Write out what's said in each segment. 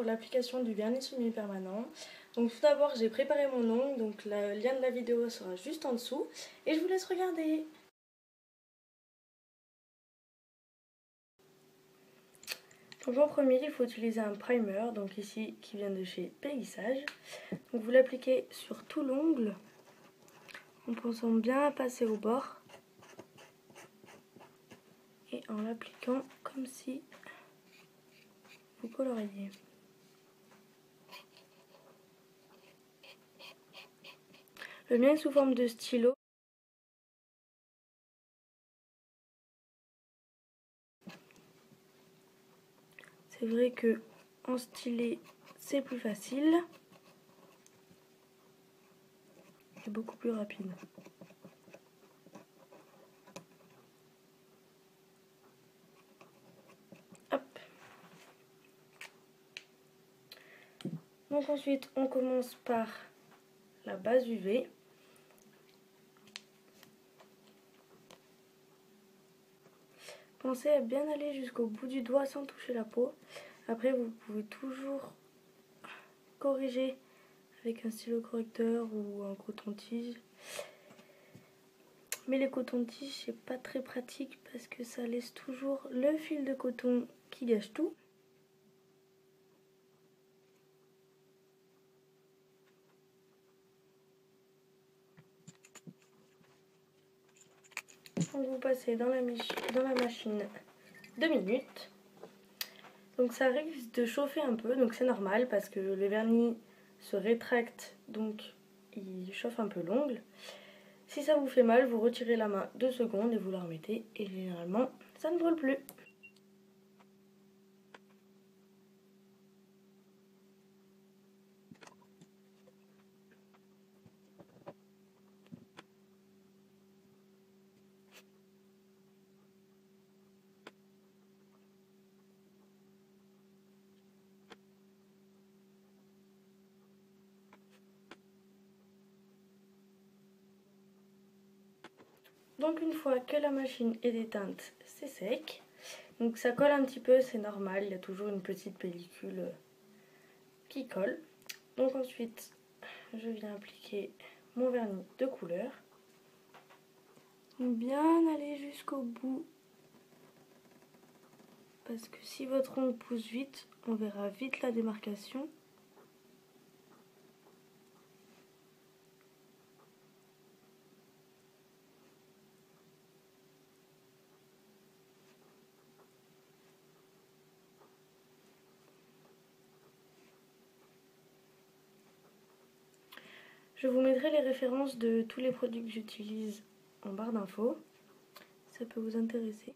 pour l'application du vernis semi-permanent. Donc tout d'abord j'ai préparé mon ongle, donc le lien de la vidéo sera juste en dessous et je vous laisse regarder. Donc en premier il faut utiliser un primer, donc ici qui vient de chez Payssage. Donc vous l'appliquez sur tout l'ongle en pensant bien à passer au bord et en l'appliquant comme si vous coloriez. Le mien est sous forme de stylo. C'est vrai que en stylet c'est plus facile et beaucoup plus rapide. Hop. Donc ensuite on commence par la base UV. Pensez à bien aller jusqu'au bout du doigt sans toucher la peau. Après vous pouvez toujours corriger avec un stylo correcteur ou un coton-tige. Mais les cotons-tiges c'est pas très pratique parce que ça laisse toujours le fil de coton qui gâche tout. Donc vous passez dans la machine 2 minutes. Donc ça risque de chauffer un peu, donc c'est normal parce que le vernis se rétracte, donc il chauffe un peu l'ongle. Si ça vous fait mal, vous retirez la main 2 secondes et vous la remettez et généralement ça ne brûle plus. Donc une fois que la machine est déteinte, c'est sec. Donc ça colle un petit peu, c'est normal, il y a toujours une petite pellicule qui colle. Donc ensuite, je viens appliquer mon vernis de couleur. Bien aller jusqu'au bout. Parce que si votre ongle pousse vite, on verra vite la démarcation. Je vous mettrai les références de tous les produits que j'utilise en barre d'infos. Ça peut vous intéresser.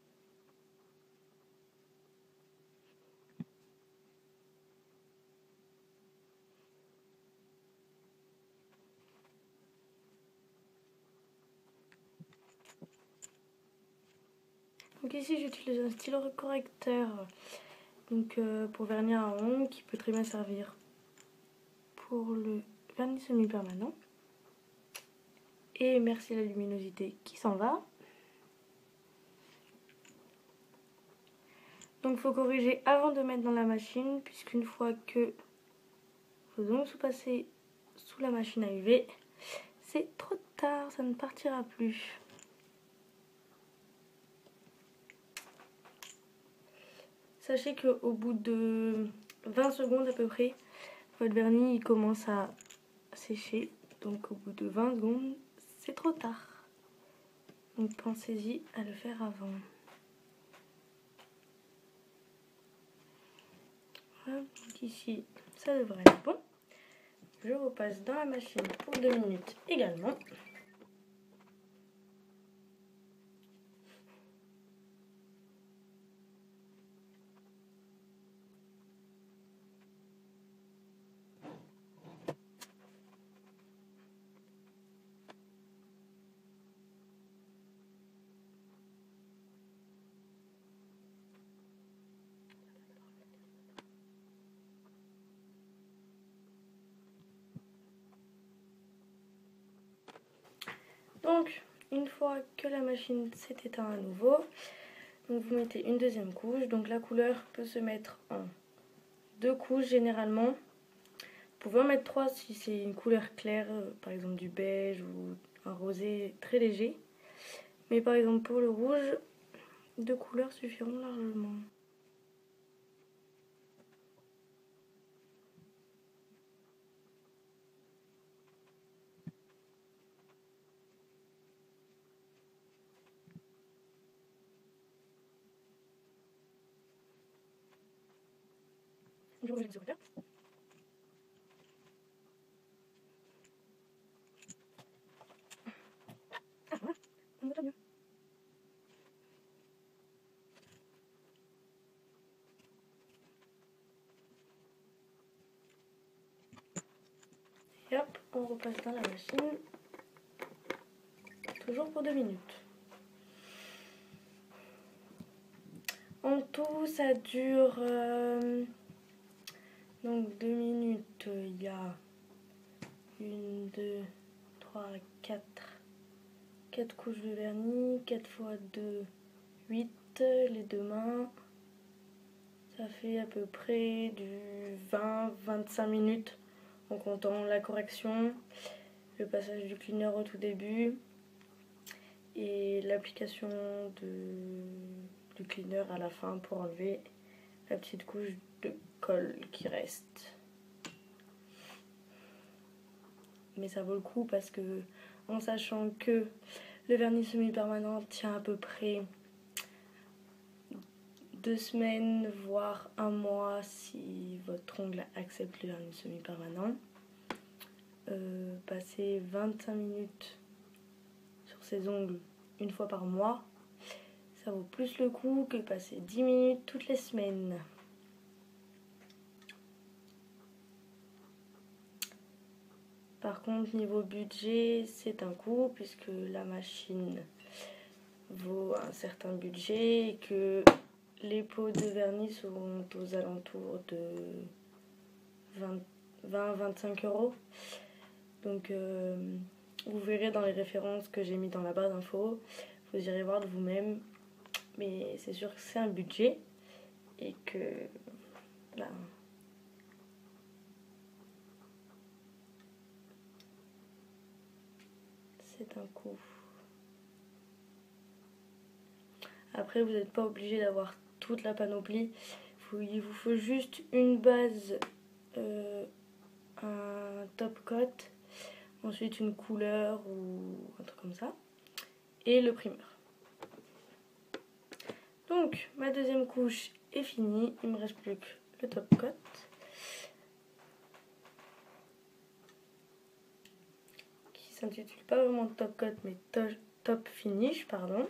Donc ici j'utilise un stylo correcteur pour vernir un ongle qui peut très bien servir pour le vernis semi-permanent. Et merci la luminosité qui s'en va. Donc il faut corriger avant de mettre dans la machine, puisqu'une fois que vos ongles sont passés sous la machine à UV, c'est trop tard, ça ne partira plus. Sachez qu'au bout de 20 secondes à peu près, votre vernis il commence à sécher. Donc au bout de 20 secondes, c'est trop tard. Donc pensez-y à le faire avant. Voilà, donc ici, ça devrait être bon. Je repasse dans la machine pour 2 minutes également. Donc, une fois que la machine s'est éteinte à nouveau, donc vous mettez une deuxième couche. Donc la couleur peut se mettre en 2 couches généralement. Vous pouvez en mettre 3 si c'est une couleur claire, par exemple du beige ou un rosé très léger. Mais par exemple pour le rouge, 2 couleurs suffiront largement. Je range les secrétaires. Ah voilà, on voit mieux. Et hop, on repasse dans la machine. Toujours pour 2 minutes. En tout, ça dure donc 2 minutes. Il y a 1, 2, 3, 4 couches de vernis, 4 fois 2, 8, les 2 mains. Ça fait à peu près du 20-25 minutes en comptant la correction, le passage du cleaner au tout début et l'application du cleaner à la fin pour enlever la petite couche de colle qui reste. Mais ça vaut le coup parce que, en sachant que le vernis semi-permanent tient à peu près 2 semaines, voire 1 mois si votre ongle accepte le vernis semi-permanent. Passer 25 minutes sur ses ongles une fois par mois, ça vaut plus le coup que passer 10 minutes toutes les semaines. Par contre, niveau budget, c'est un coût puisque la machine vaut un certain budget et que les pots de vernis sont aux alentours de 20-25 €. Donc vous verrez dans les références que j'ai mis dans la barre d'infos, vous irez voir de vous-même. Mais c'est sûr que c'est un budget et que là, c'est un coût. Après, vous n'êtes pas obligé d'avoir toute la panoplie. Il vous faut juste une base, un top coat, ensuite une couleur ou un truc comme ça, et le primeur. Donc, ma deuxième couche est finie. Il me reste plus que le top coat. Qui s'intitule pas vraiment top coat, mais top finish, pardon.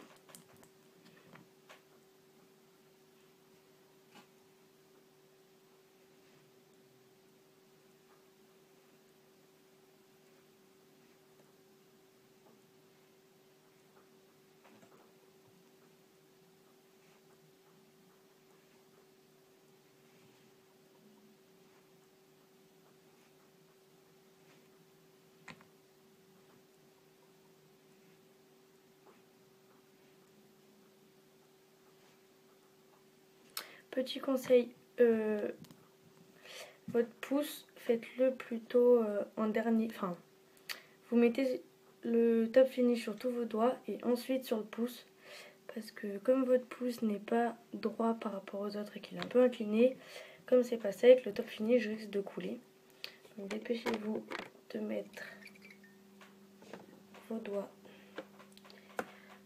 Petit conseil, votre pouce, faites-le plutôt en dernier. Enfin, vous mettez le top finish sur tous vos doigts et ensuite sur le pouce. Parce que comme votre pouce n'est pas droit par rapport aux autres et qu'il est un peu incliné, comme c'est pas sec, le top finish risque de couler. Donc dépêchez-vous de mettre vos doigts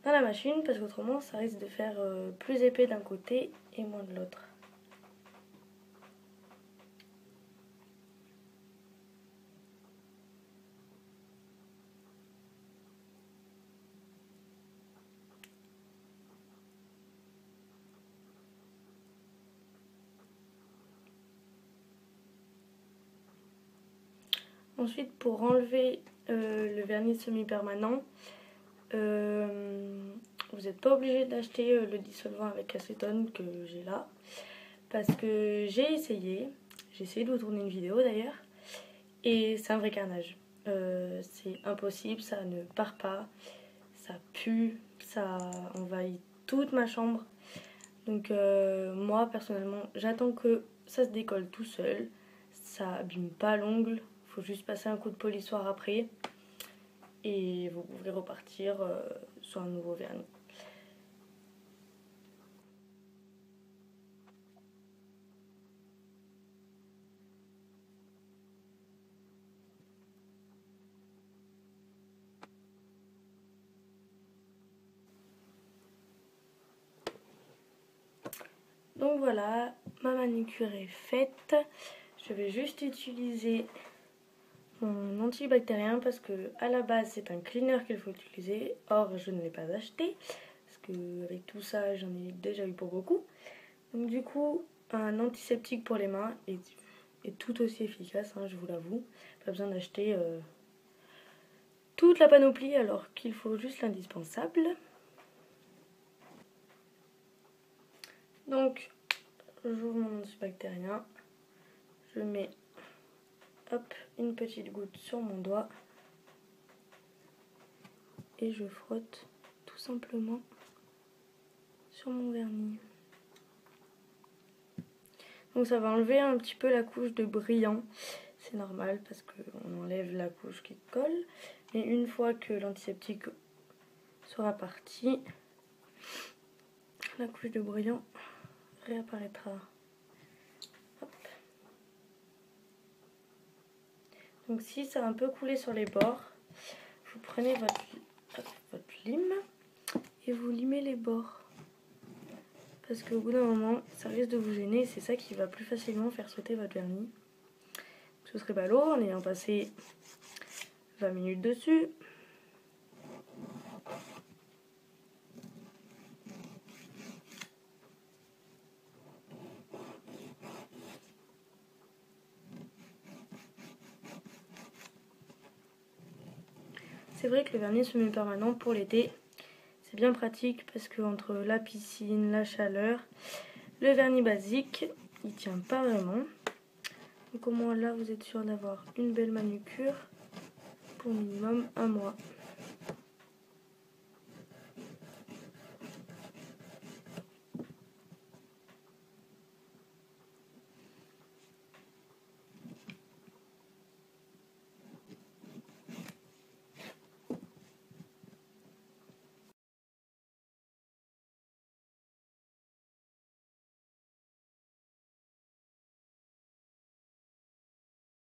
dans la machine parce qu'autrement ça risque de faire plus épais d'un côté et moins de l'autre. Ensuite, pour enlever le vernis semi-permanent, vous n'êtes pas obligé d'acheter le dissolvant avec acétone que j'ai là. Parce que j'ai essayé de vous tourner une vidéo d'ailleurs, et c'est un vrai carnage. C'est impossible, ça ne part pas, ça pue, ça envahit toute ma chambre. Donc moi personnellement, j'attends que ça se décolle tout seul, ça abîme pas l'ongle, il faut juste passer un coup de polissoir après et vous pouvez repartir sur un nouveau vernis. Donc voilà, ma manucure est faite. Je vais juste utiliser mon antibactérien parce que à la base c'est un cleaner qu'il faut utiliser. Or je ne l'ai pas acheté parce que avec tout ça j'en ai déjà eu pour beaucoup. Donc du coup un antiseptique pour les mains est tout aussi efficace, hein, je vous l'avoue. Pas besoin d'acheter toute la panoplie alors qu'il faut juste l'indispensable. Donc j'ouvre mon antibactérien, je mets hop, une petite goutte sur mon doigt et je frotte tout simplement sur mon vernis. Donc ça va enlever un petit peu la couche de brillant, c'est normal parce qu'on enlève la couche qui colle. Mais une fois que l'antiseptique sera parti, la couche de brillant réapparaîtra. Hop. Donc si ça a un peu coulé sur les bords, vous prenez votre lime et vous limez les bords. Parce qu'au bout d'un moment, ça risque de vous gêner et c'est ça qui va plus facilement faire sauter votre vernis. Ce serait pas lourd en ayant passé 20 minutes dessus. C'est vrai que le vernis semi-permanent pour l'été, c'est bien pratique parce que entre la piscine, la chaleur, le vernis basique, il tient pas vraiment. Donc au moins là, vous êtes sûr d'avoir une belle manucure pour minimum 1 mois.